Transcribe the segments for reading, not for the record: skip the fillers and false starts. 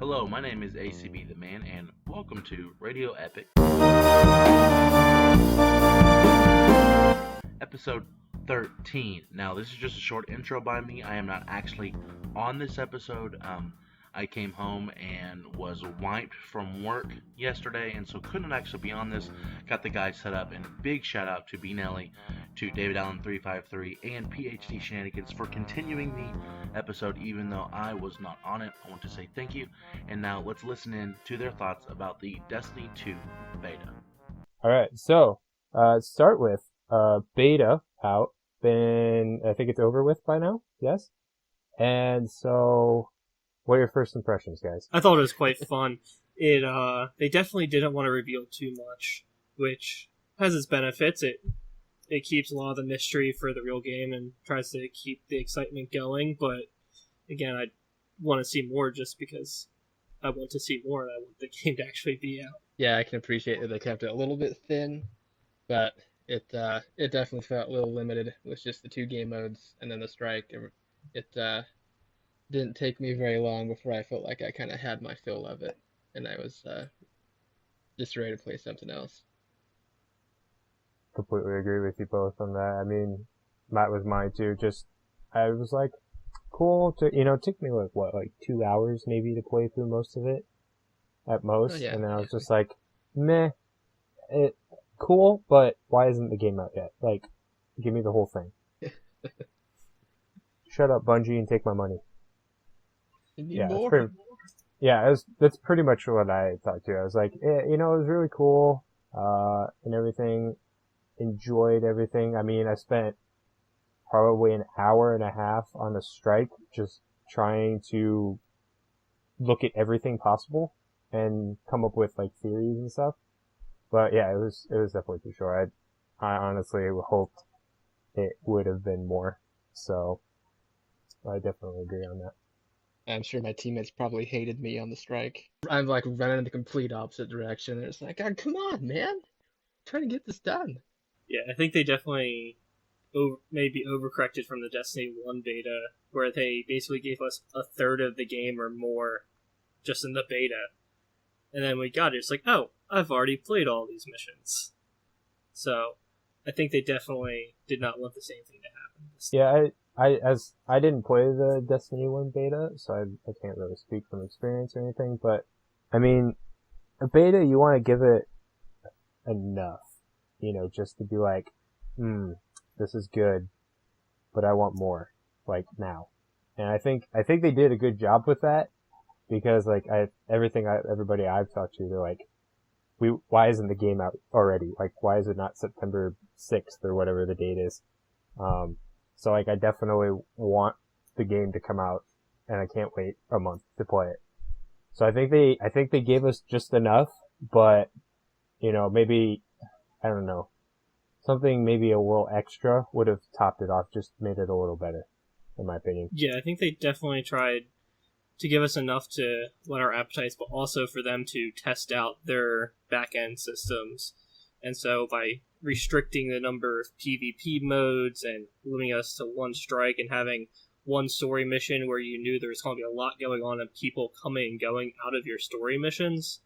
Hello, my name is ACB the Man, and welcome to Radio Epic, episode 13. Now, this is just a short intro by me. I am not actually on this episode. I came home and was wiped from work yesterday, and so couldn't actually be on this. Got the guys set up, and a big shout out to bnelly, to David Allen 353, and PhD Shenanigans for continuing the episode, even though I was not on it. I want to say thank you, and now let's listen in to their thoughts about the Destiny 2 beta. All right, so start with beta out. I think it's over with by now. Yes, and so. What are your first impressions, guys? I thought it was quite fun. They definitely didn't want to reveal too much, which has its benefits. It keeps a lot of the mystery for the real game and tries to keep the excitement going. But again, I want to see more just because I want to see more and I want the game to actually be out. Yeah, I can appreciate that they kept it a little bit thin, but it definitely felt a little limited with just the 2 game modes and then the strike. It didn't take me very long before I felt like I kind of had my fill of it, and I was just ready to play something else. Completely agree with you both on that. I mean, that was mine too. I was like, cool to, it took me like 2 hours maybe to play through most of it, at most, and then I was just like, meh, cool, but why isn't the game out yet? Like, give me the whole thing. Shut up, Bungie, and take my money. That's pretty much what I thought too. I was like, it was really cool, and everything. Enjoyed everything. I mean, I spent probably an hour and a half on a strike just trying to look at everything possible and come up with like theories and stuff. But yeah, it was definitely too short. I honestly hoped it would have been more. So I definitely agree on that. I'm sure my teammates probably hated me on the strike. I'm like running in the complete opposite direction. It's like, God, come on, man. I'm trying to get this done. Yeah, I think they definitely maybe overcorrected from the Destiny 1 beta, where they basically gave us a third of the game or more just in the beta. And then we got it, it's like, oh, I've already played all these missions. So I think they definitely did not want the same thing to happen. Yeah, I didn't play the Destiny 1 beta, so I can't really speak from experience or anything, but, I mean, a beta, you want to give it enough, just to be like, this is good, but I want more, like, now. And I think they did a good job with that, because, like, everybody I've talked to, they're like, why isn't the game out already? Like, why is it not September 6th or whatever the date is? So, like, I definitely want the game to come out, and I can't wait a month to play it. So I think they gave us just enough, but, maybe, I don't know, something maybe a little extra would have topped it off, just made it a little better, in my opinion. Yeah, I think they definitely tried to give us enough to whet our appetites, but also for them to test out their back-end systems. And so by restricting the number of PvP modes and limiting us to 1 strike and having 1 story mission where you knew there was going to be a lot going on and people coming and going out of your story missions,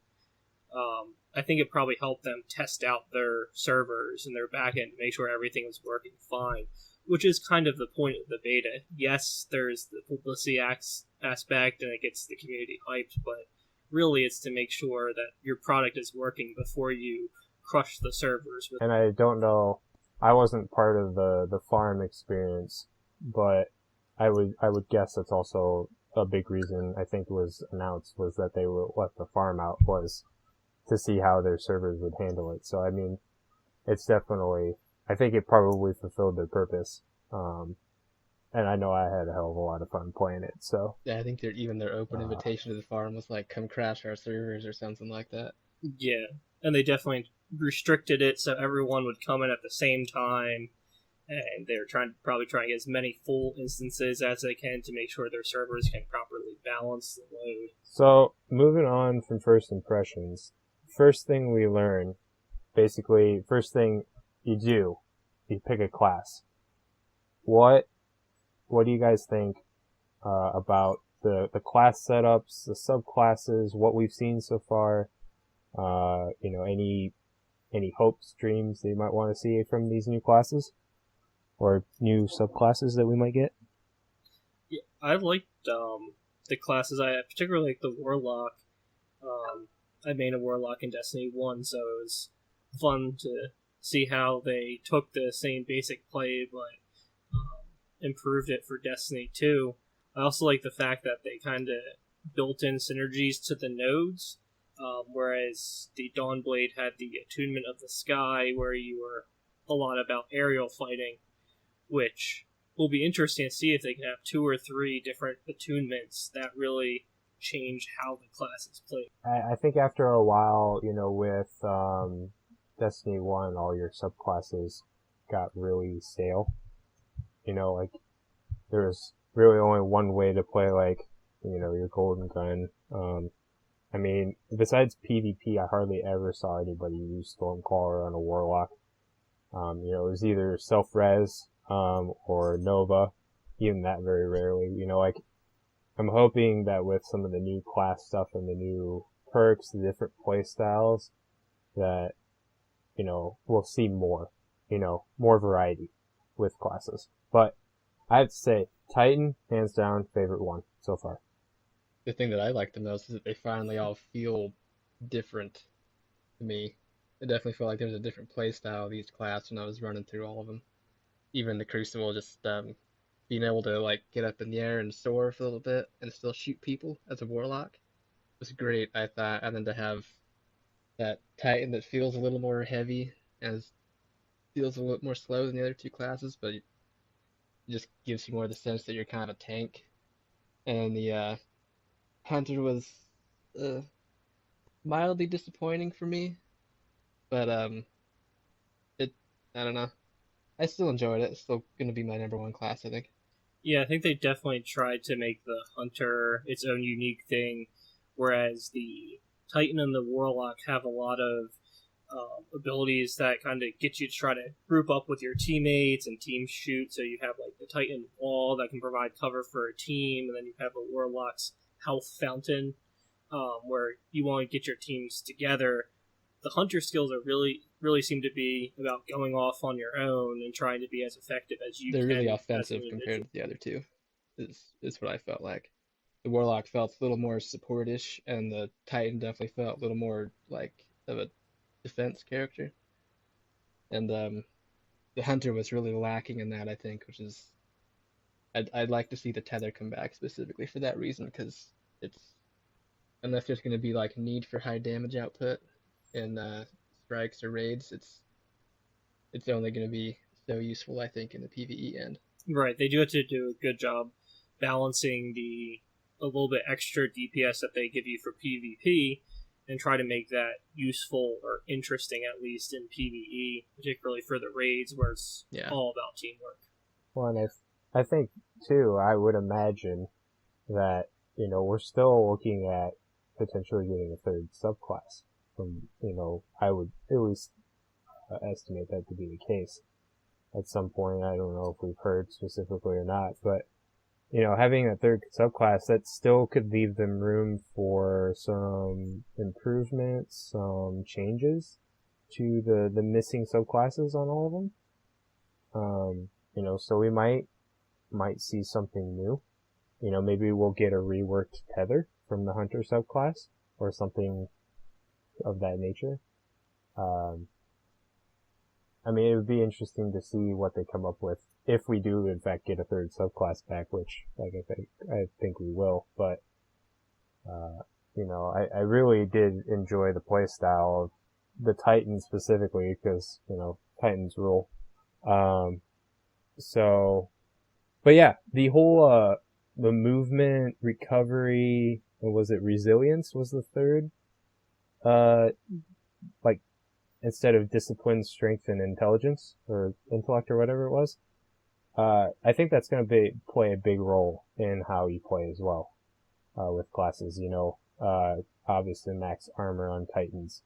I think it probably helped them test out their servers and their backend to make sure everything was working fine, which is kind of the point of the beta. Yes, there's the publicity aspect and it gets the community hyped, but really it's to make sure that your product is working before you crush the servers. And I don't know, I wasn't part of the farm experience, but I would guess that's also a big reason I think was announced was that they would let the farm out was to see how their servers would handle it. So I mean, it's definitely, I think it probably fulfilled their purpose. And I know I had a hell of a lot of fun playing it, so. Yeah, I think their open invitation to the farm was like, come crash our servers or something like that. Yeah, and they definitely restricted it so everyone would come in at the same time, and they're probably trying to get as many full instances as they can to make sure their servers can properly balance the load. So, moving on from first impressions, first thing we learn, basically, first thing you do, you pick a class. What do you guys think about the class setups, the subclasses, what we've seen so far. Any hopes, dreams that you might want to see from these new classes or new subclasses that we might get? Yeah, I liked the classes. I particularly like the Warlock. I made a Warlock in Destiny 1, so it was fun to see how they took the same basic play but improved it for Destiny 2. I also like the fact that they kind of built in synergies to the nodes, whereas the Dawnblade had the Attunement of the Sky, where you were a lot about aerial fighting, which will be interesting to see if they can have 2 or 3 different attunements that really change how the class is played. I think after a while, with Destiny 1, all your subclasses got really stale. Like, there's really only one way to play, like, your golden gun. I mean, besides PvP, I hardly ever saw anybody use Stormcaller on a Warlock. It was either self-res, or Nova, even that very rarely. Like, I'm hoping that with some of the new class stuff and the new perks, the different play styles, that, we'll see more, more variety with classes. But I have to say, Titan, hands down, favorite one so far. The thing that I like the most is that they finally all feel different to me. It definitely felt like there was a different play style of each class when I was running through all of them. Even the Crucible, just being able to like get up in the air and soar for a little bit and still shoot people as a Warlock was great, I thought. And then to have that Titan that feels a little more heavy and feels a little more slow than the other two classes, but it just gives you more the sense that you're kind of a tank. And the Hunter was uh, mildly disappointing for me, but it I don't know. I still enjoyed it. It's still gonna be my number one class, I think. Yeah, I think they definitely tried to make the Hunter its own unique thing, whereas the Titan and the Warlock have a lot of abilities that kind of get you to try to group up with your teammates and team shoot. So you have like the Titan Wall that can provide cover for a team, and then you have the Warlock's Health Fountain, where you want to get your teams together. The Hunter skills are really seem to be about going off on your own and trying to be as effective as you They're can really as offensive an compared individual. to the other two. Is what I felt like. The Warlock felt a little more support-ish, and the Titan definitely felt a little more like of a defense character. And the Hunter was really lacking in that, I think, which is I'd like to see the Tether come back specifically for that reason, because it's unless there's going to be like need for high damage output in strikes or raids, it's only going to be so useful, I think, in the PvE end. Right, they do have to do a good job balancing the a little bit extra DPS that they give you for PvP and try to make that useful or interesting at least in PvE, particularly for the raids where it's Yeah. all about teamwork. Well, and I think, too, I would imagine that, we're still looking at potentially getting a third subclass. I would at least estimate that to be the case at some point. I don't know if we've heard specifically or not, but, having a third subclass, that still could leave them room for some improvements, some changes to the missing subclasses on all of them. So we might see something new. Maybe we'll get a reworked Tether from the Hunter subclass or something of that nature. It would be interesting to see what they come up with if we do, in fact, get a third subclass back, which, like I think we will. But, I really did enjoy the playstyle of the Titans specifically because, Titans rule. But yeah, the whole, the movement, recovery, was it resilience was the third? Like, instead of discipline, strength, and intelligence, or intellect, or whatever it was. I think that's going to play a big role in how you play as well, with classes, obviously max armor on Titans,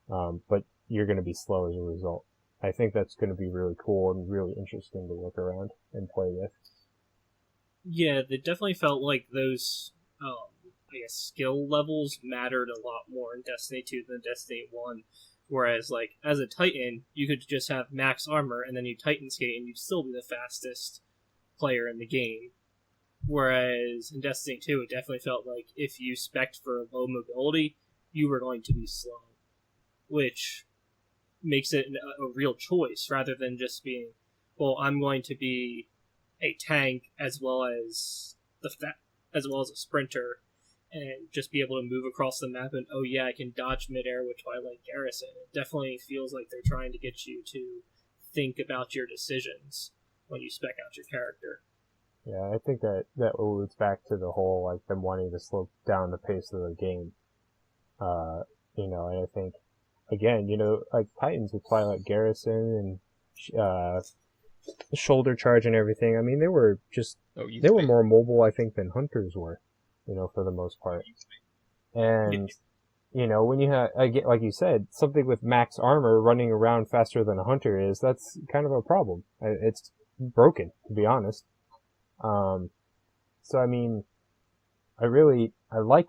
but you're going to be slow as a result. I think that's going to be really cool and really interesting to look around and play with. Yeah, they definitely felt like those I guess skill levels mattered a lot more in Destiny 2 than Destiny 1. Whereas, like, as a Titan, you could just have max armor and then you Titan skate and you'd still be the fastest player in the game. Whereas in Destiny 2, it definitely felt like if you spec'd for low mobility, you were going to be slow. Which makes it a real choice rather than just being, well, I'm going to be a tank as well as a sprinter and just be able to move across the map and, oh yeah, I can dodge midair with Twilight Garrison. It definitely feels like they're trying to get you to think about your decisions when you spec out your character. Yeah, I think that alludes back to the whole, like, them wanting to slow down the pace of the game. And I think, again, like Titans with Twilight Garrison and shoulder charge and everything, I mean, they were more mobile, I think, than Hunters were, for the most part. And, when you have, like you said, something with max armor running around faster than a Hunter that's kind of a problem. It's broken, to be honest. So I mean, I like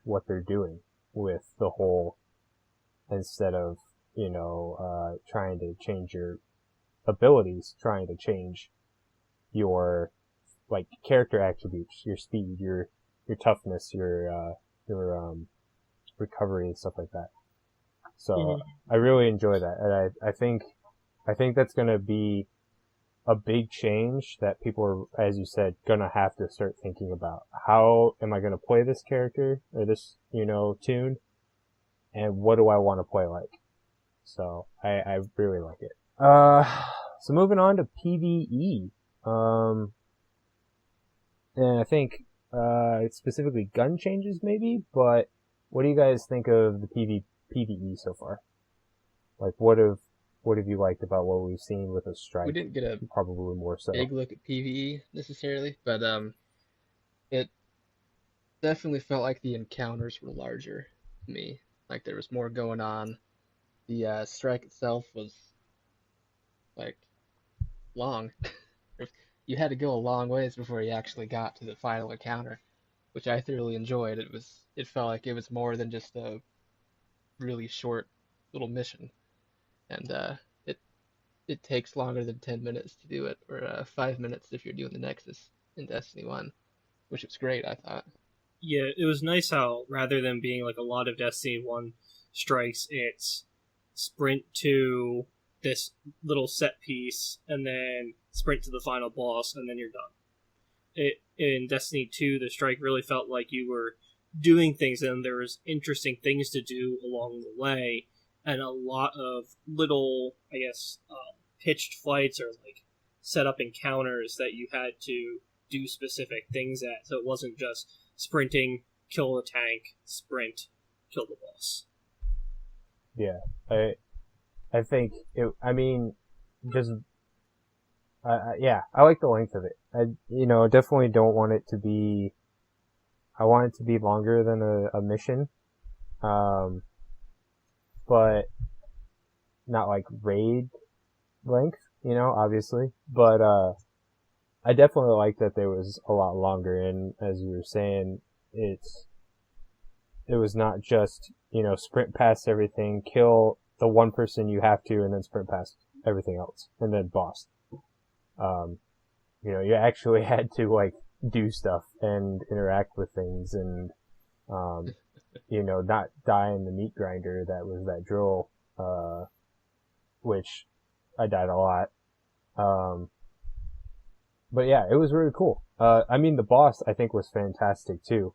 what they're doing with the whole, instead of, trying to change your abilities, trying to change your, like, character attributes, your speed, your toughness, your recovery and stuff like that. So I really enjoy that. And I think that's going to be a big change that people are, as you said, gonna have to start thinking about. How am I gonna play this character or this, tune? And what do I want to play like? So I really like it. So moving on to PvE. And I think, specifically gun changes maybe, but what do you guys think of the PvE so far? Like, what have you liked about what we've seen with a strike? We didn't get a probably more so big look at PvE necessarily, but it definitely felt like the encounters were larger to me. Like there was more going on. The strike itself was like long. You had to go a long ways before you actually got to the final encounter, which I thoroughly enjoyed. It felt like it was more than just a really short little mission. And it takes longer than 10 minutes to do it, or 5 minutes if you're doing the Nexus in Destiny 1, which was great, I thought. Yeah, it was nice how, rather than being like a lot of Destiny 1 strikes, it's sprint to this little set piece, and then sprint to the final boss, and then you're done. In Destiny 2, the strike really felt like you were doing things, and there was interesting things to do along the way, and a lot of little, I guess, pitched fights or like set up encounters that you had to do specific things at. So it wasn't just sprinting, kill the tank, sprint, kill the boss. Yeah, I think it. I mean, just yeah, I like the length of it. I definitely don't want it to be. I want it to be longer than a mission. But not like raid length, obviously. But I definitely like that there was a lot longer, and as you were saying, it was not just, sprint past everything, kill the one person you have to, and then sprint past everything else, and then boss. You actually had to, like, do stuff and interact with things and, not die in the meat grinder that was that drill, which I died a lot. But yeah, it was really cool. I mean, the boss I think was fantastic too,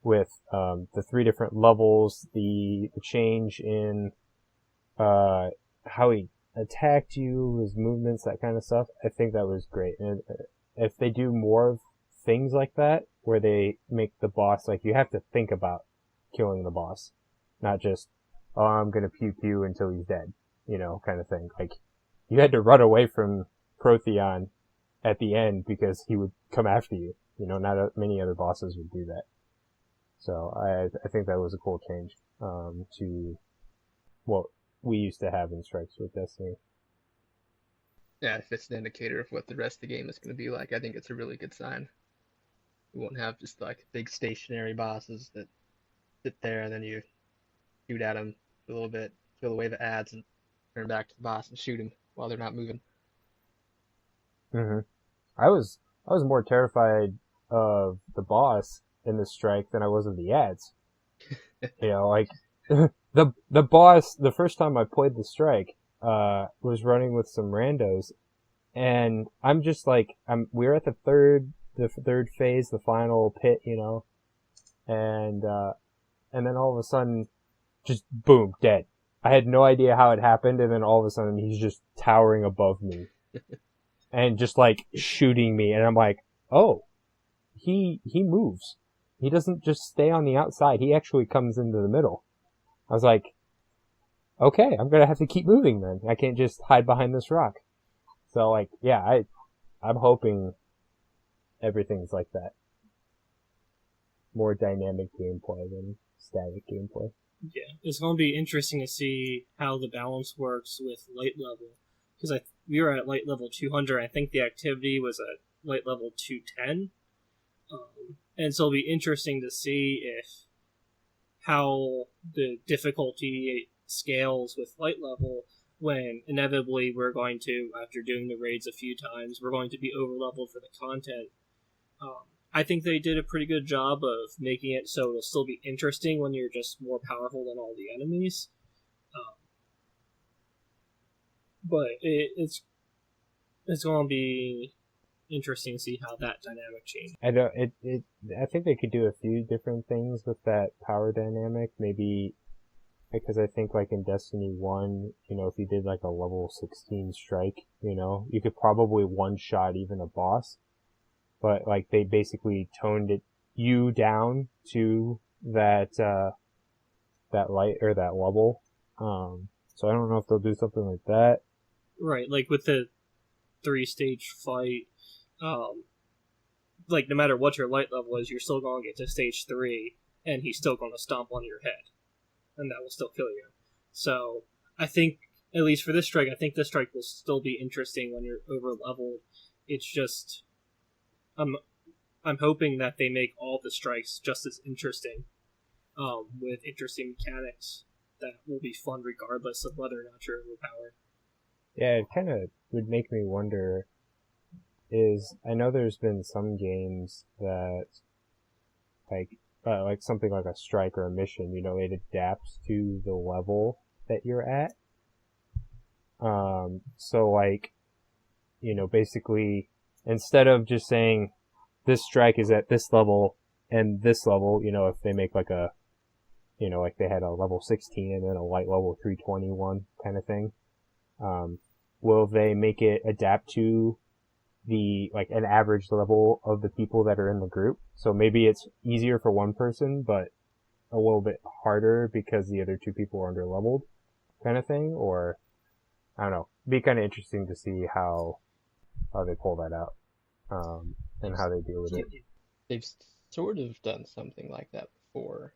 with the 3 different levels, the change in how he attacked you, his movements, that kind of stuff. I think that was great. And if they do more of things like that, where they make the boss, like, you have to think about killing the boss, not just, oh, I'm gonna pew pew until he's dead, kind of thing. Like, you had to run away from Protheon at the end because he would come after you. Not many other bosses would do that. So I think that was a cool change to what we used to have in strikes with Destiny. Yeah, if it's an indicator of what the rest of the game is going to be like, I think it's a really good sign. We won't have just like big stationary bosses that sit there and then you shoot at them a little bit, kill away the ads, and turn back to the boss and shoot him while they're not moving. hmm I was more terrified of the boss in the strike than I was of the ads. Like the boss. The first time I played the strike, was running with some randos, and I'm just like, we're at the third phase, the final pit, and then all of a sudden, just boom, dead. I had no idea how it happened, and then all of a sudden he's just towering above me, and just like shooting me, and I'm like, oh, he moves. He doesn't just stay on the outside. He actually comes into the middle. I was like, okay, I'm gonna have to keep moving then. I can't just hide behind this rock. So like, yeah, I'm hoping everything's like that. More dynamic gameplay than static gameplay. Yeah, it's going to be interesting to see how the balance works with light level, because we were at light level 200. I think the activity was at light level 210, and so it'll be interesting to see how the difficulty scales with light level, when inevitably we're going to, after doing the raids a few times, we're going to be over leveled for the content. I think they did a pretty good job of making it so it'll still be interesting when you're just more powerful than all the enemies. But it's going to be interesting to see how that dynamic changes. I think they could do a few different things with that power dynamic. Maybe because I think like in Destiny 1, if you did like a level 16 strike, you could probably one-shot even a boss. But like they basically toned you down to that light or that level. So I don't know if they'll do something like that. Right, like with the 3-stage fight, like no matter what your light level is, you're still going to get to stage 3, and he's still going to stomp on your head, and that will still kill you. So I think, at least for this strike, I think this strike will still be interesting when you're over leveled. It's just, I'm hoping that they make all the strikes just as interesting, with interesting mechanics that will be fun regardless of whether or not you're overpowered. Yeah, it kind of would make me wonder I know there's been some games that like something like a strike or a mission, it adapts to the level that you're at. So like, basically instead of just saying this strike is at this level and this level, if they make like like they had a level 16 and then a light level 321 kind of thing, will they make it adapt to an average level of the people that are in the group? So maybe it's easier for one person, but a little bit harder because the other two people are under leveled, kind of thing. Or I don't know. It'd be kind of interesting to see how they pull that out, and how they deal with it. They've sort of done something like that before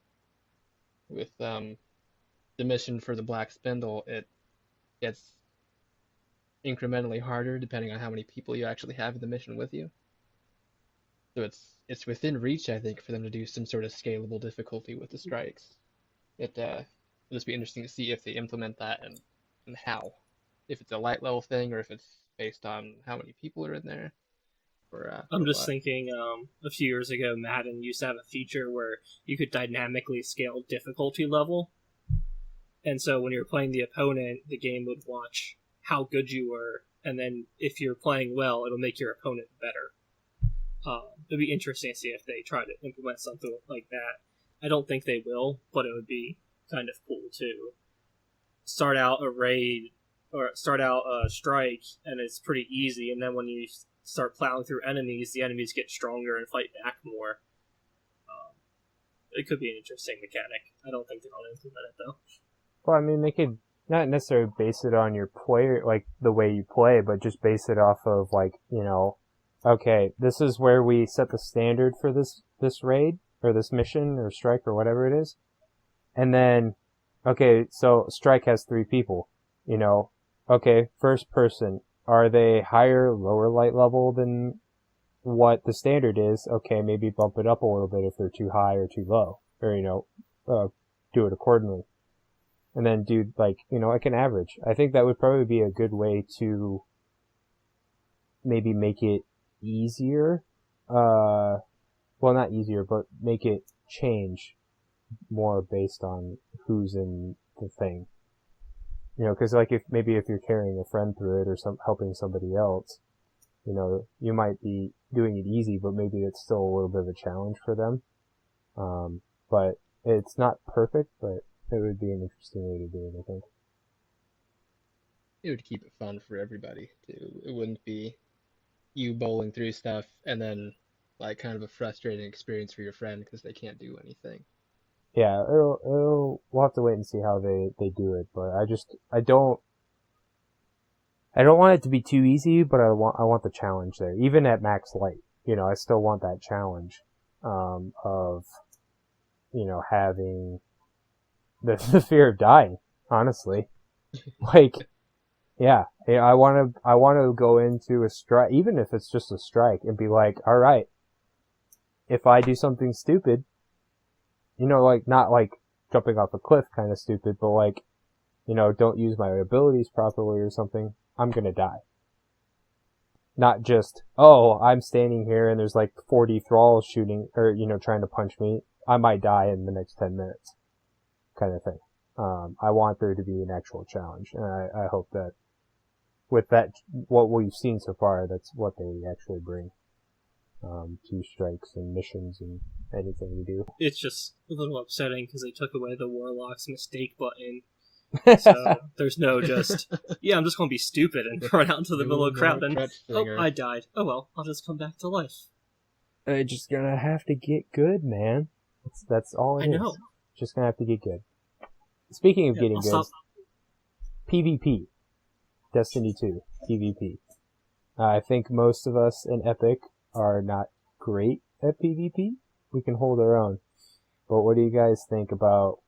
with the mission for the Black Spindle. It gets incrementally harder depending on how many people you actually have in the mission with you. So it's within reach, I think, for them to do some sort of scalable difficulty with the strikes. It'll just be interesting to see if they implement that and how. If it's a light level thing or if it's based on how many people are in there. I'm just thinking, a few years ago, Madden used to have a feature where you could dynamically scale difficulty level. And so when you're playing the opponent, the game would watch how good you were, and then if you're playing well, it'll make your opponent better. It'd be interesting to see if they try to implement something like that. I don't think they will, but it would be kind of cool to start out a raid or start out a strike, and it's pretty easy, and then when you start plowing through enemies, the enemies get stronger and fight back more. It could be an interesting mechanic. I don't think they're going to implement it, though. Well, I mean, they could not necessarily base it on your player, like the way you play, but just base it off of okay, this is where we set the standard for this raid or this mission or strike or whatever it is. And then, okay, so strike has 3 people, okay, first person, are they higher, lower light level than what the standard is. Okay, maybe bump it up a little bit if they're too high or too low, or do it accordingly, and then do like an average. I think that would probably be a good way to maybe make it easier. Well, not easier, but make it change more based on who's in the thing. Because like if you're carrying a friend through it or helping somebody else, you might be doing it easy, but maybe it's still a little bit of a challenge for them. But it's not perfect, but it would be an interesting way to do it, I think. It would keep it fun for everybody too. It wouldn't be you bowling through stuff and then like kind of a frustrating experience for your friend because they can't do anything. Yeah, we'll have to wait and see how they do it, but I don't want it to be too easy, but I want the challenge there. Even at max light, I still want that challenge, of, having the fear of dying, honestly. Like, yeah, I want to go into a strike, even if it's just a strike, and be like, all right, if I do something stupid, like not like jumping off a cliff kind of stupid, but like, don't use my abilities properly or something, I'm gonna die. Not just, oh, I'm standing here and there's like 40 thralls shooting or, trying to punch me. I might die in the next 10 minutes kind of thing. I want there to be an actual challenge. And I hope that with that, what we've seen so far, that's what they actually bring, to strikes and missions and anything we do. It's just a little upsetting because they took away the Warlock's mistake button. So there's no just, I'm just going to be stupid and run out into the middle of the crowd and, I died. Oh well, I'll just come back to life. They're just gonna have to get good, man. That's all it is. I know. Just gonna have to get good. Speaking of getting good, PvP. Destiny 2, PvP. I think most of us in Epic are not great at PvP. We can hold our own. But what do you guys think about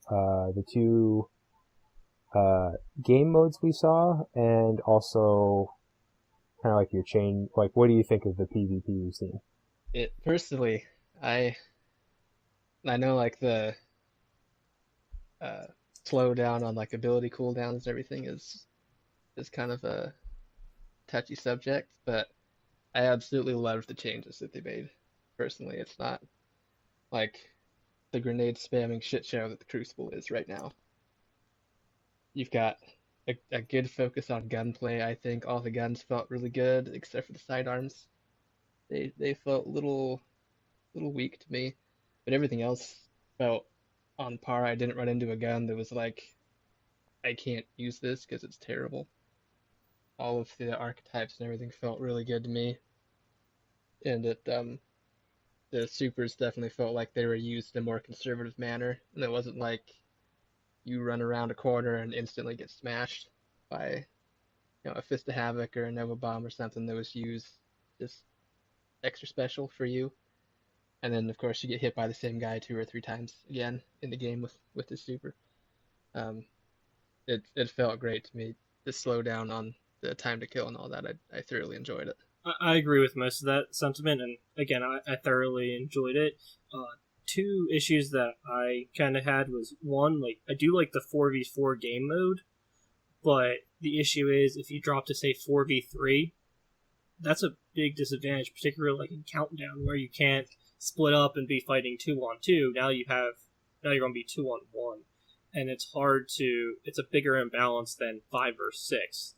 the two game modes we saw, and also kind of like your chain? Like, what do you think of the PvP you've seen? Personally, I know like the slowdown on like ability cooldowns and everything is kind of a touchy subject, but I absolutely love the changes that they made. Personally, it's not like the grenade spamming shit show that the Crucible is right now. You've got a good focus on gunplay. I think all the guns felt really good except for the sidearms. They felt a little weak to me, but everything else felt on par. I didn't run into a gun that was like, I can't use this because it's terrible. All of the archetypes and everything felt really good to me, and the supers definitely felt like they were used in a more conservative manner, and it wasn't like you run around a corner and instantly get smashed by a Fist of Havoc or a Nova Bomb or something that was used just extra special for you. And then of course you get hit by the same guy 2 or 3 times again in the game with the super. It felt great to me. The slowdown on the time to kill and all that, I thoroughly enjoyed it. I agree with most of that sentiment, and again, I thoroughly enjoyed it. 2 issues that I kind of had was, one, like, I do like the 4v4 game mode, but the issue is if you drop to, say, 4v3, that's a big disadvantage, particularly like in Countdown, where you can't split up and be fighting 2-on-2. Now you're going to be 2-on-1, and it's a bigger imbalance than 5 or 6.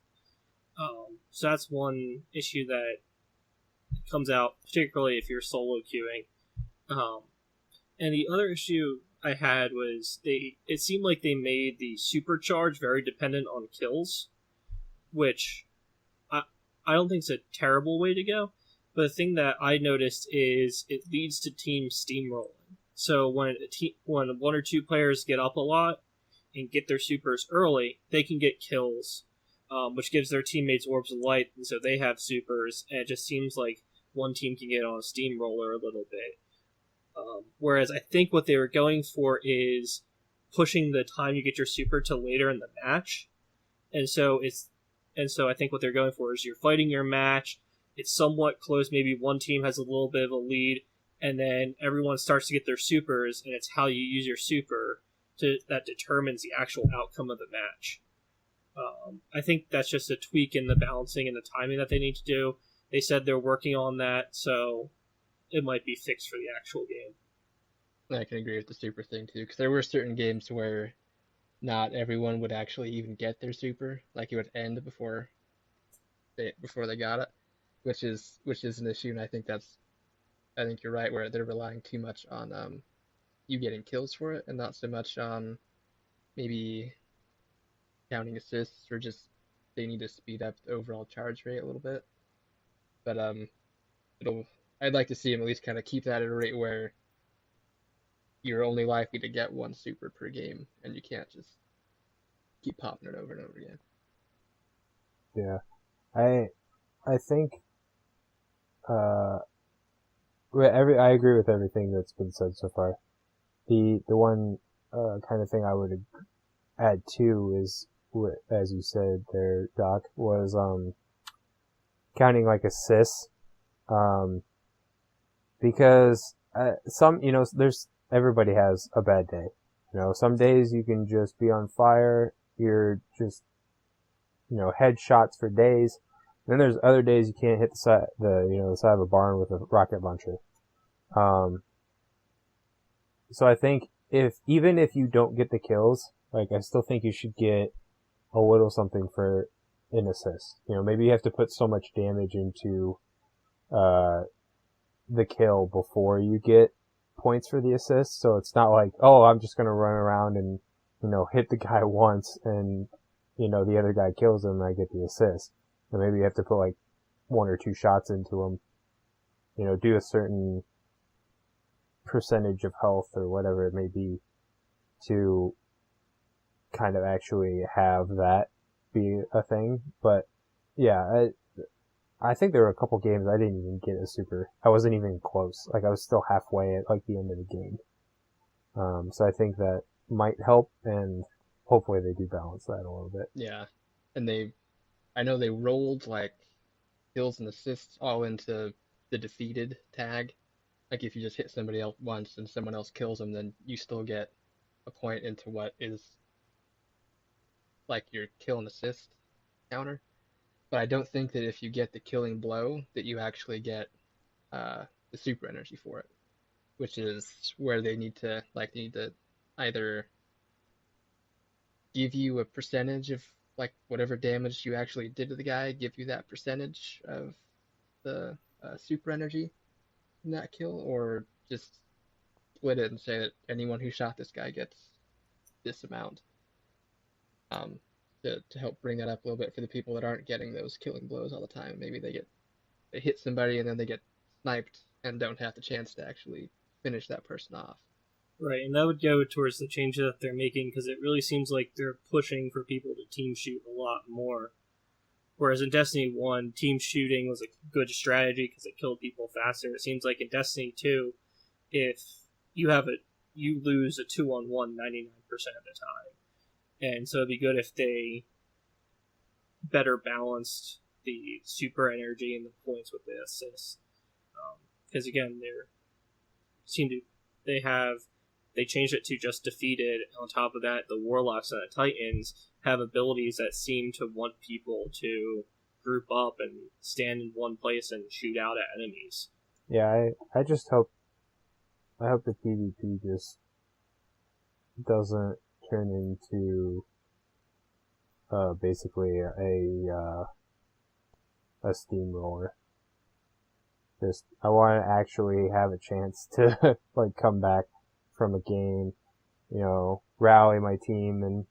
So that's one issue that comes out, particularly if you're solo queuing. And the other issue I had was it seemed like they made the supercharge very dependent on kills, which I don't think is a terrible way to go. But the thing that I noticed is it leads to team steamrolling. So when when 1 or 2 players get up a lot and get their supers early, they can get kills, which gives their teammates orbs of light, and so they have supers, and it just seems like one team can get on a steamroller a little bit. Whereas I think what they were going for is pushing the time you get your super to later in the match, and so I think what they're going for is you're fighting your match, it's somewhat close. Maybe one team has a little bit of a lead, and then everyone starts to get their supers, and it's how you use your super that determines the actual outcome of the match. I think that's just a tweak in the balancing and the timing that they need to do. They said they're working on that, so it might be fixed for the actual game. I can agree with the super thing too, because there were certain games where not everyone would actually even get their super, like it would end before they got it, which is an issue, and I think you're right where they're relying too much on you getting kills for it, and not so much on maybe counting assists, or just they need to speed up the overall charge rate a little bit. But it'll I'd like to see them at least kind of keep that at a rate where you're only likely to get one super per game, and you can't just keep popping it over and over again. Yeah, I think I agree with everything that's been said so far. The one kind of thing I would add too is, as you said there, Doc, was counting like assists, because everybody has a bad day. Some days you can just be on fire. You're just headshots for days. Then there's other days you can't hit the side of a barn with a rocket launcher. So I think even if you don't get the kills, like I still think you should get a little something for an assist. Maybe you have to put so much damage into the kill before you get points for the assist. So it's not like, oh, I'm just gonna run around and hit the guy once and the other guy kills him and I get the assist. So maybe you have to put like 1 or 2 shots into him. Do a certain percentage of health or whatever it may be to kind of actually have that be a thing. But yeah, I think there were a couple games I didn't even get a super. I wasn't even close. Like I was still halfway at like the end of the game. So I think that might help, and hopefully they do balance that a little bit. Yeah, and I know they rolled like kills and assists all into the defeated tag. Like if you just hit somebody else once and someone else kills them, then you still get a point into what is like your kill and assist counter. But I don't think that if you get the killing blow that you actually get the super energy for it, which is where they need to either give you a percentage of like whatever damage you actually did to the guy, give you that percentage of the super energy in that kill, or just split it and say that anyone who shot this guy gets this amount. To help bring that up a little bit for the people that aren't getting those killing blows all the time. Maybe they hit somebody and then they get sniped and don't have the chance to actually finish that person off. Right, and that would go towards the changes that they're making, because it really seems like they're pushing for people to team shoot a lot more. Whereas in Destiny 1, team shooting was a good strategy because it killed people faster. It seems like in Destiny 2, if you lose a 2-on-1 99% of the time. And so it'd be good if they better balanced the super energy and the points with the assists. Because again, they changed it to just defeated. On top of that, the Warlocks and the Titans have abilities that seem to want people to group up and stand in one place and shoot out at enemies. Yeah, I just hope the PvP just doesn't turn into basically a steamroller. Just I want to actually have a chance to like come back from a game, rally my team and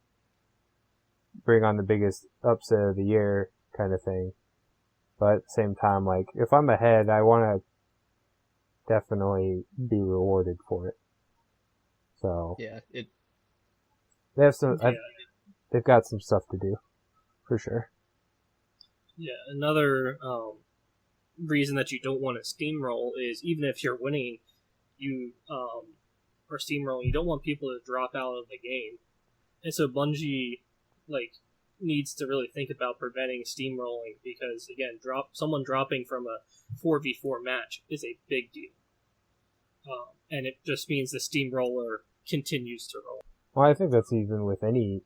bring on the biggest upset of the year kind of thing. But at the same time, like if I'm ahead, I want to definitely be rewarded for it. So yeah, they have they've got some stuff to do for sure. Yeah, another reason that you don't want to steamroll is even if you're winning, or steamrolling, you don't want people to drop out of the game. And so Bungie needs to really think about preventing steamrolling because, again, someone dropping from a 4v4 match is a big deal. And it just means the steamroller continues to roll. Well, I think that's even with any,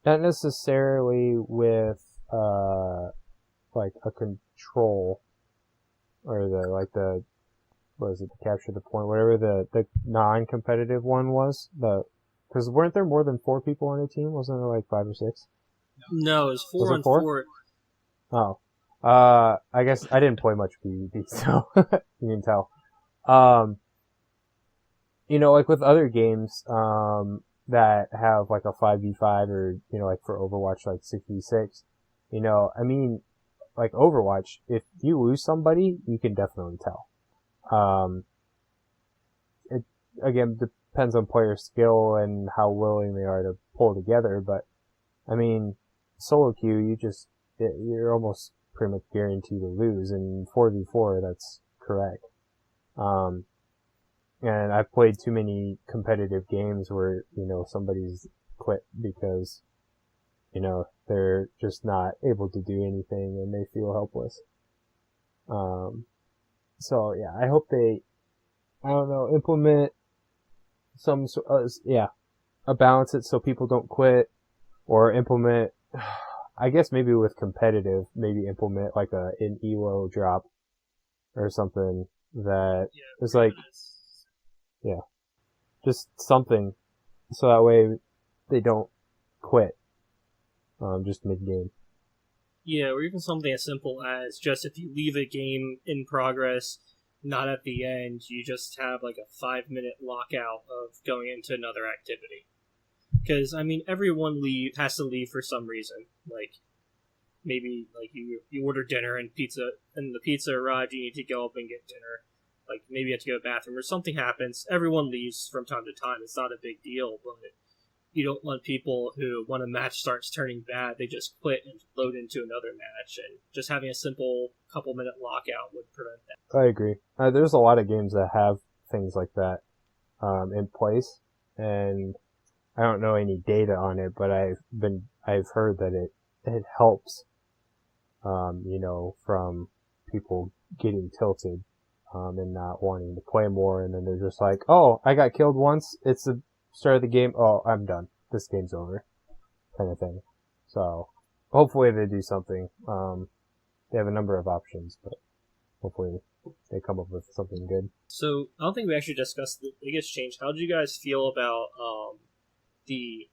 not necessarily with like a control or the what is it, to capture the point, whatever the non-competitive one was, because weren't there more than 4 people on a team? Wasn't there like 5 or 6? No, it was 4 Was it on 4? 4. Oh, I guess I didn't play much PvP, so you can tell. Like with other games, that have like a 5v5 or, like for Overwatch, like 6v6, I mean, like Overwatch, if you lose somebody, you can definitely tell. It, again, depends on player skill and how willing they are to pull together, but, I mean, solo queue, you're almost pretty much guaranteed to lose, and 4v4, that's correct. And I've played too many competitive games where, somebody's quit because, they're just not able to do anything and they feel helpless. So yeah, I hope they, I don't know, implement some, balance it so people don't quit, or implement, I guess maybe with competitive, maybe implement like an elo drop or something that is like, yeah, just something so that way they don't quit, just mid-game. Yeah, or even something as simple as just if you leave a game in progress, not at the end, you just have like a 5-minute lockout of going into another activity. Because, I mean, everyone has to leave for some reason. Like, maybe like you order dinner and the pizza arrived, you need to go up and get dinner. Like, maybe you have to go to the bathroom or something happens. Everyone leaves from time to time. It's not a big deal, but you don't want people who, when a match starts turning bad, they just quit and load into another match. And just having a simple couple-minute lockout would prevent that. I agree. There's a lot of games that have things like that in place, and I don't know any data on it, but I've heard that it helps, from people getting tilted, and not wanting to play more, and then they're just like, oh, I got killed once, it's the start of the game, oh, I'm done, this game's over, kind of thing. So, hopefully they do something. They have a number of options, but hopefully they come up with something good. So, I don't think we actually discussed the biggest change. How did you guys feel about the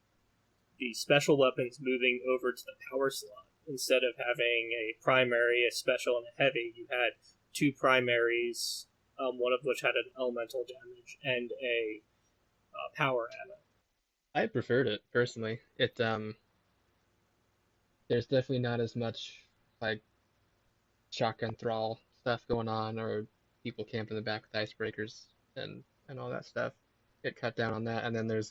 special weapons moving over to the power slot? Instead of having a primary, a special, and a heavy, you had 2 primaries, one of which had an elemental damage and a power ammo. I preferred it personally. There's definitely not as much like shotgun thrall stuff going on, or people camping in the back with icebreakers and all that stuff. It cut down on that, and then there's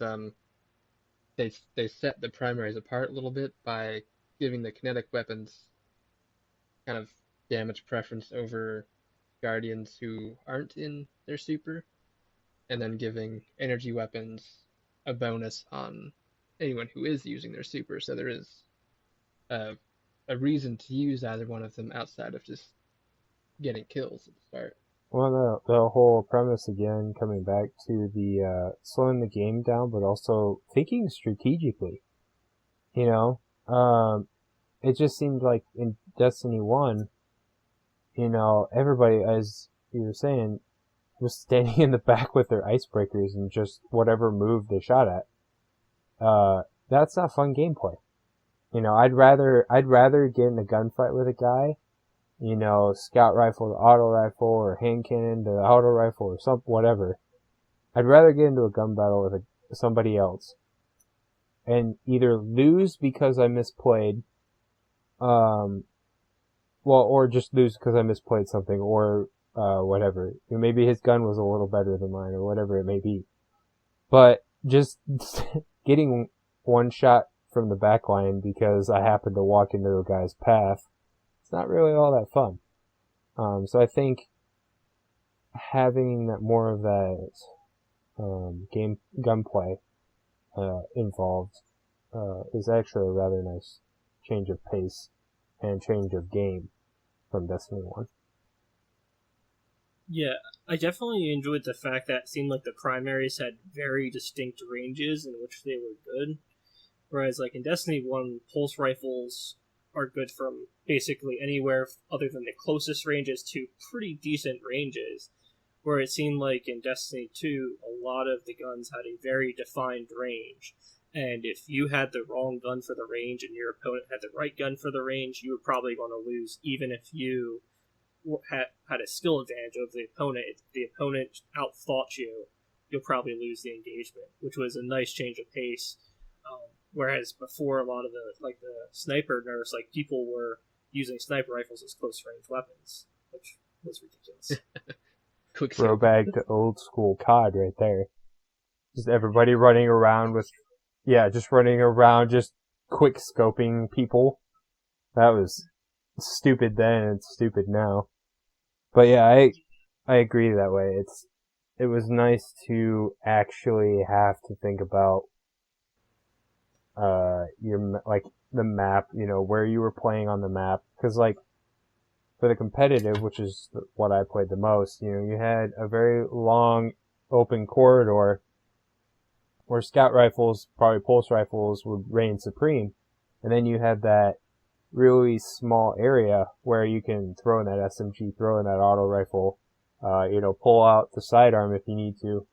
they set the primaries apart a little bit by giving the kinetic weapons kind of damage preference over guardians who aren't in their super, and then giving energy weapons a bonus on anyone who is using their super. So there is a reason to use either one of them outside of just getting kills at the start. Well, the whole premise again, coming back to the slowing the game down, but also thinking strategically. It just seemed like in Destiny 1, everybody, as you were saying, was standing in the back with their icebreakers and just whatever move they shot at. That's not fun gameplay. I'd rather get in a gunfight with a guy, scout rifle to auto rifle, or hand cannon to auto rifle, or whatever. I'd rather get into a gun battle with somebody else and either lose because I misplayed, or just lose because I misplayed something, or whatever. Maybe his gun was a little better than mine, or whatever it may be. But just getting one shot from the back line because I happened to walk into a guy's path, it's not really all that fun. So I think having more of that game gunplay involved is actually a rather nice change of pace and change of game from Destiny 1. Yeah, I definitely enjoyed the fact that it seemed like the primaries had very distinct ranges in which they were good. Whereas, like, in Destiny 1, pulse rifles are good from basically anywhere other than the closest ranges to pretty decent ranges. Where it seemed like in Destiny 2, a lot of the guns had a very defined range. And if you had the wrong gun for the range and your opponent had the right gun for the range, you were probably going to lose, even if you had a skill advantage over the opponent. If the opponent outthought you, you'll probably lose the engagement, which was a nice change of pace. Whereas before, a lot of the sniper nerfs, like, people were using sniper rifles as close range weapons, which was ridiculous. Quick Throwback to old school COD right there. Just everybody running around just quick scoping people. That was stupid then and it's stupid now. But yeah, I agree that way. It was nice to actually have to think about your, like, the map, you know, where you were playing on the map, because, like, for the competitive, which is what I played the most, you know, you had a very long open corridor where scout rifles, probably pulse rifles, would reign supreme, and then you had that really small area where you can throw in that SMG, throw in that auto rifle, you know, pull out the sidearm if you need to,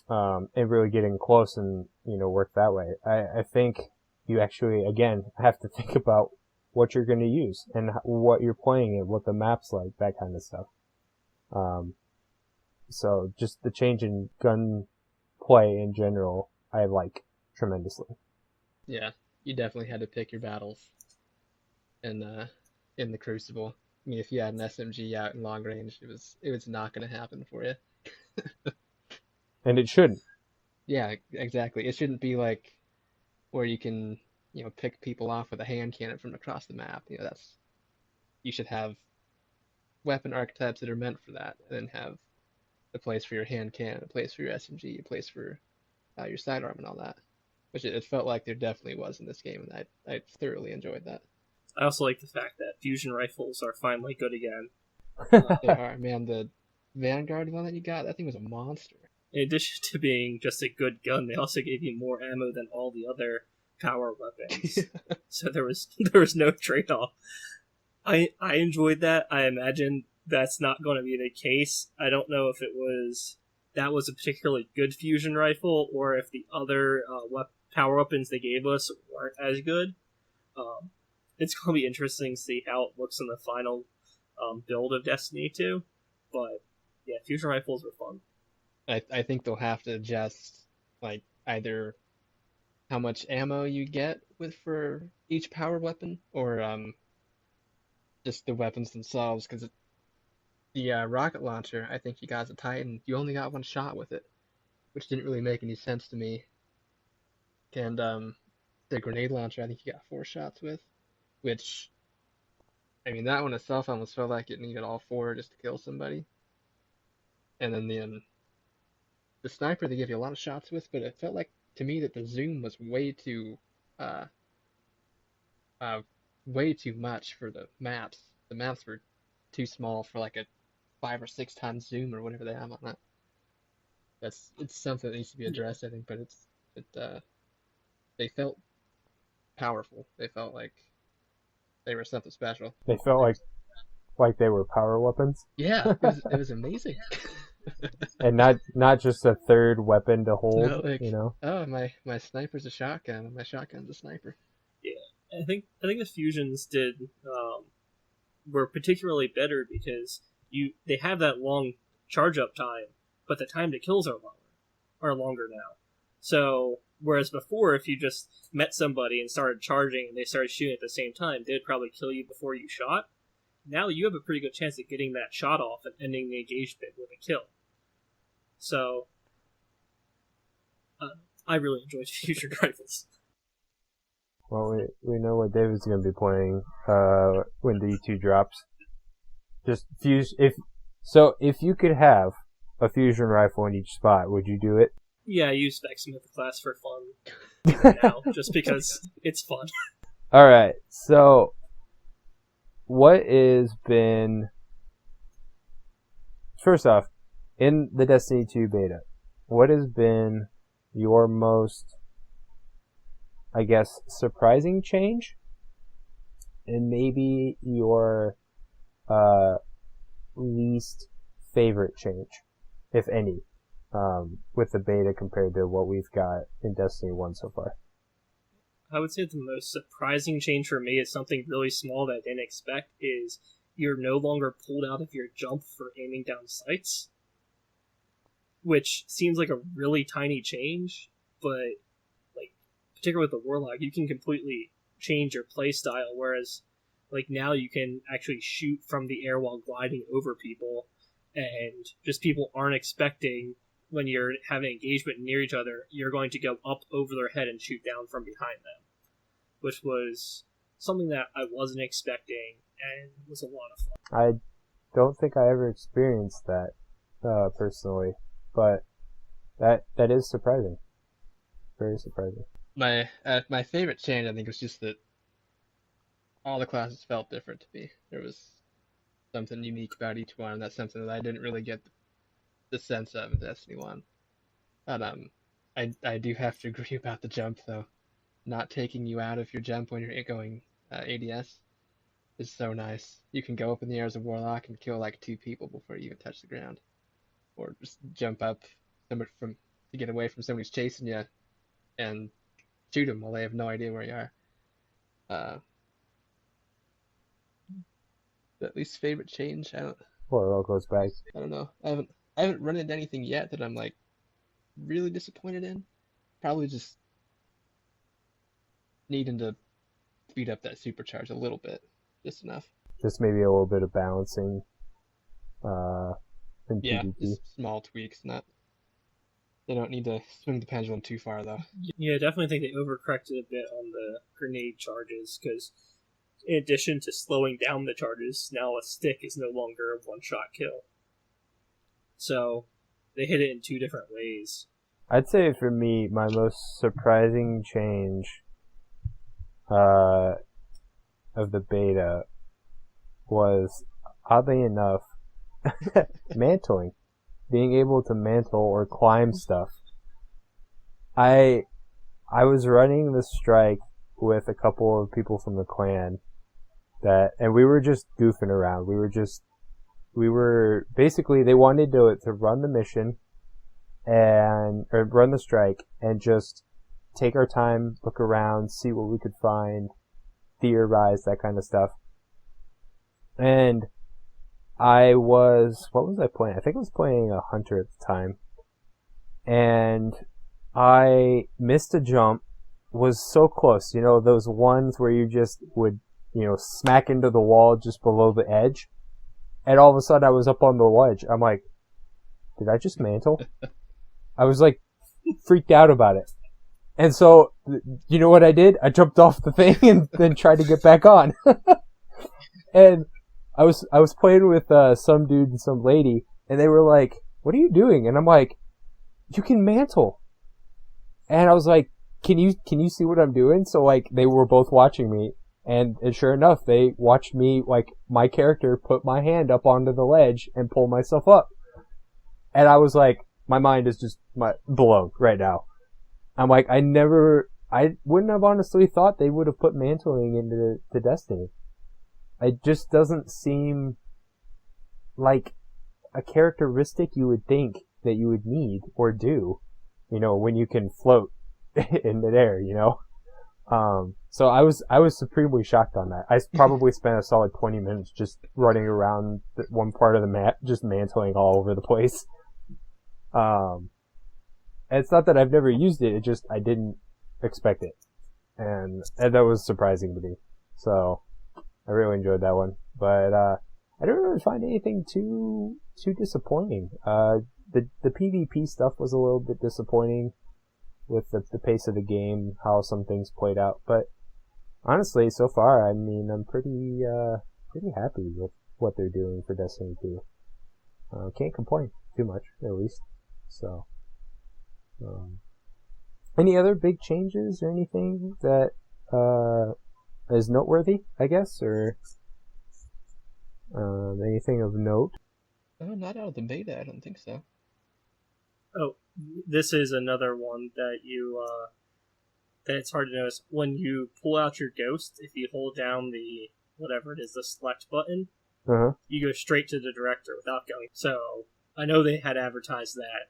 and really get in close and, you know, work that way. I think you actually, again, have to think about what you're going to use and what you're playing and what the map's like, that kind of stuff. So just the change in gun play in general, I like tremendously. Yeah, you definitely had to pick your battles in the Crucible. I mean, if you had an SMG out in long range, it was not going to happen for you. And it shouldn't. Yeah, exactly. It shouldn't be like where you can, you know, pick people off with a hand cannon from across the map. You know, you should have weapon archetypes that are meant for that, and then have a place for your hand cannon, a place for your SMG, a place for your sidearm and all that. Which it felt like there definitely was in this game, and I thoroughly enjoyed that. I also like the fact that fusion rifles are finally good again. They are, man. The Vanguard one that you got, that thing was a monster. In addition to being just a good gun, they also gave you more ammo than all the other power weapons. So there was no trade-off. I enjoyed that. I imagine that's not going to be the case. I don't know if that was a particularly good fusion rifle, or if the other power weapons they gave us weren't as good. It's going to be interesting to see how it looks in the final build of Destiny 2. But yeah, fusion rifles were fun. I think they'll have to adjust, like, either how much ammo you get for each power weapon, or just the weapons themselves, because the rocket launcher, I think you got as a Titan, you only got one shot with it, which didn't really make any sense to me. And the grenade launcher, I think you got 4 shots with, which, I mean, that one itself almost felt like it needed all 4 just to kill somebody. And then the sniper they give you a lot of shots with, but it felt like to me that the zoom was way too much for the maps. The maps were too small for like a 5 or 6 times zoom or whatever they have on that. It's something that needs to be addressed, I think, but they felt powerful. They felt like they were something special. They felt like they were power weapons. Yeah, it was amazing. And not just a third weapon to hold, No, like, you know. Oh, my sniper's a shotgun, and my shotgun's a sniper. Yeah, I think the fusions were particularly better because they have that long charge up time, but the time to kills are longer now. So whereas before, if you just met somebody and started charging and they started shooting at the same time, they'd probably kill you before you shot. Now you have a pretty good chance of getting that shot off and ending the engagement with a kill. So, I really enjoyed fusion rifles. Well, we know what David's going to be playing when D2 drops. Just if you could have a fusion rifle in each spot, would you do it? Yeah, I use Vexsmith class for fun now, just because it's fun. All right. So, what has been first off in the Destiny 2 beta? What has been your most, I guess, surprising change, and maybe your least favorite change, if any, with the beta compared to what we've got in Destiny 1 so far? I would say the most surprising change for me is something really small that I didn't expect. Is you're no longer pulled out of your jump for aiming down sights, which seems like a really tiny change, but like particularly with the Warlock, you can completely change your play style. Whereas like now you can actually shoot from the air while gliding over people, and just people aren't expecting when you're having engagement near each other, you're going to go up over their head and shoot down from behind them, which was something that I wasn't expecting and was a lot of fun. I don't think I ever experienced that personally, but that is surprising. Very surprising. My favorite change, I think, was just that all the classes felt different to me. There was something unique about each one, and that's something that I didn't really get the sense of in Destiny 1. And I do have to agree about the jump, though. Not taking you out of your jump when you're going ADS is so nice. You can go up in the air as a Warlock and kill like 2 people before you even touch the ground. Or just jump up to get away from somebody who's chasing you and shoot them while they have no idea where you are. At least favorite change, Well, it all goes back. I don't know. I haven't run into anything yet that I'm like really disappointed in. Probably just needing to speed up that supercharge a little bit, just enough. Just maybe a little bit of balancing in Yeah, PvP. just small tweaks. They don't need to swing the pendulum too far, though. Yeah, I definitely think they overcorrected a bit on the grenade charges, because in addition to slowing down the charges, now a stick is no longer a one-shot kill. So they hit it in 2 different ways. I'd say for me, my most surprising change of the beta was, oddly enough, mantling. Being able to mantle or climb stuff. I was running the strike with a couple of people from the clan and we were just goofing around. We were basically, they wanted to run the mission or run the strike and just take our time, look around, see what we could find, theorize, that kind of stuff. And what was I playing? I think I was playing a hunter at the time. And I missed a jump, was so close. You know, those ones where you just would, smack into the wall just below the edge. And all of a sudden I was up on the ledge. I'm like, did I just mantle? I was like freaked out about it. And so, you know what I did? I jumped off the thing and then tried to get back on. And I was playing with some dude and some lady, and they were like, "What are you doing?" And I'm like, "You can mantle." And I was like, "Can you see what I'm doing?" So like they were both watching me, and sure enough, they watched me, like my character put my hand up onto the ledge and pull myself up. And I was like, my mind is just blown right now. I'm like, I wouldn't have honestly thought they would have put mantling into Destiny. It just doesn't seem like a characteristic you would think that you would need or do, when you can float in midair, So I was supremely shocked on that. I probably spent a solid 20 minutes just running around one part of the map, just mantling all over the place. And it's not that I've never used it, I didn't expect it. And that was surprising to me. So I really enjoyed that one, but I didn't really find anything too disappointing. The PvP stuff was a little bit disappointing with the pace of the game, how some things played out. But honestly, so far, I mean, I'm pretty happy with what they're doing for Destiny 2. Can't complain too much, at least. So, any other big changes or anything that is noteworthy, I guess, or anything of note? Oh, not out of the beta. I don't think so. Oh, this is another one that that it's hard to notice. When you pull out your ghost, if you hold down the whatever it is, the select button, you go straight to the director without going. So I know they had advertised that.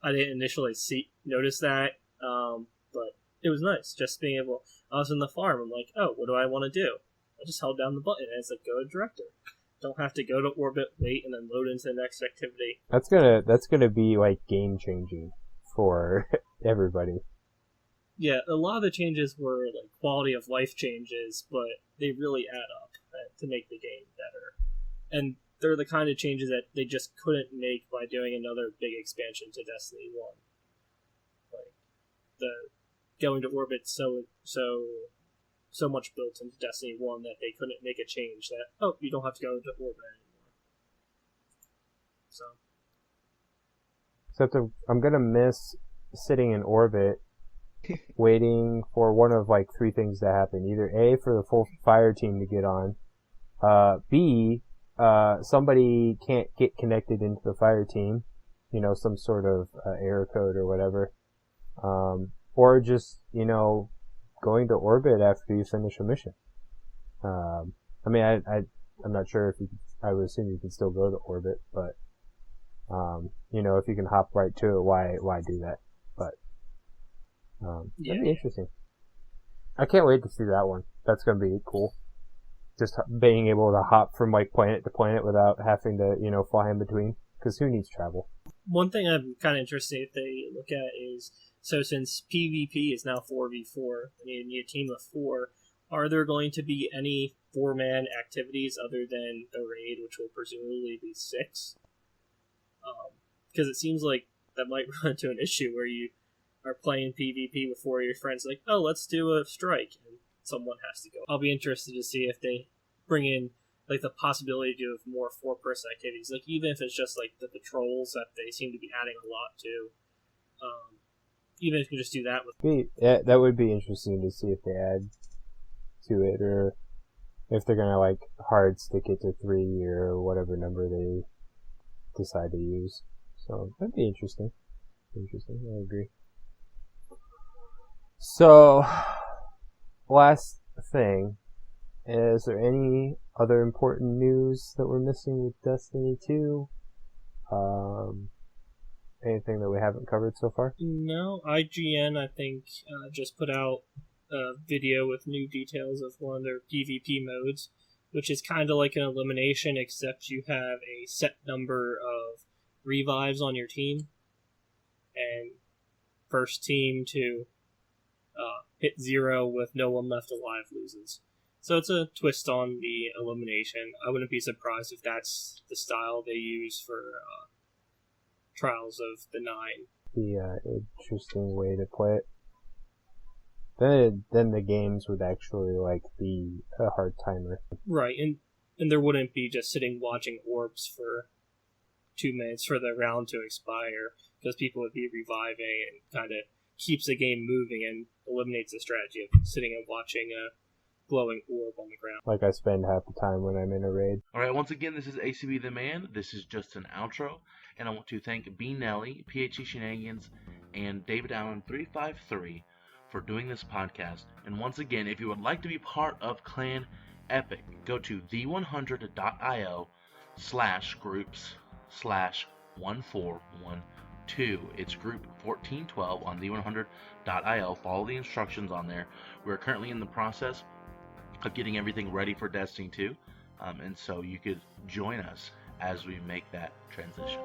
I didn't initially notice that, but it was nice just being able. I was in the farm. I'm like, oh, what do I want to do? I just held down the button and it's like go to director. Don't have to go to orbit, wait, and then load into the next activity. That's gonna be like game changing for everybody. Yeah, a lot of the changes were like quality of life changes, but they really add up to make the game better. And they're the kind of changes that they just couldn't make by doing another big expansion to Destiny 1. Like the going to orbit so much built into Destiny 1 that they couldn't make a change that you don't have to go into orbit anymore. So Except I'm gonna miss sitting in orbit waiting for one of like three things to happen. Either A, for the full fire team to get on, B, somebody can't get connected into the fire team, some sort of error code or whatever, or just, going to orbit after you finish a mission. I mean, I'm not sure if I would assume you can still go to orbit, but, if you can hop right to it, why do that? But, that'd be interesting. I can't wait to see that one. That's gonna be cool. Just being able to hop from like planet to planet without having to, fly in between. Because who needs travel? One thing I'm kind of interested if they look at is, so since PvP is now 4v4, and you need a team of 4, are there going to be any 4-man activities other than the raid, which will presumably be 6? Because it seems like that might run into an issue where you are playing PvP with 4 of your friends, like, oh, let's do a strike, and someone has to go. I'll be interested to see if they bring in like the possibility to have more 4-person activities, like even if it's just like the patrols that they seem to be adding a lot to. Even if you just do that with. Yeah, that would be interesting to see if they add to it, or if they're gonna like hard stick it to 3 or whatever number they decide to use. So that'd be interesting. I agree. So, last thing, is there any other important news that we're missing with Destiny 2? Anything that we haven't covered so far? No, IGN, I think, just put out a video with new details of one of their PvP modes, which is kind of like an elimination, except you have a set number of revives on your team, and first team to hit 0 with no one left alive loses. So it's a twist on the elimination. I wouldn't be surprised if that's the style they use for Trials of the 9. The interesting way to play it. Then the games would actually like be a hard timer. Right, and there wouldn't be just sitting watching orbs for 2 minutes for the round to expire, because people would be reviving, and kind of keeps the game moving and eliminates the strategy of sitting and watching a glowing orb on the ground. Like I spend half the time when I'm in a raid. Alright, once again, this is ACB the Man. This is just an outro, and I want to thank bnelly, PhD Shenanigans, and David Allen 353 for doing this podcast. And once again, if you would like to be part of Clan Epic, go to the100.io/groups/1412. It's group 1412 on the100.io. Follow the instructions on there. We're currently in the process of getting everything ready for Destiny 2, and so you could join us as we make that transition.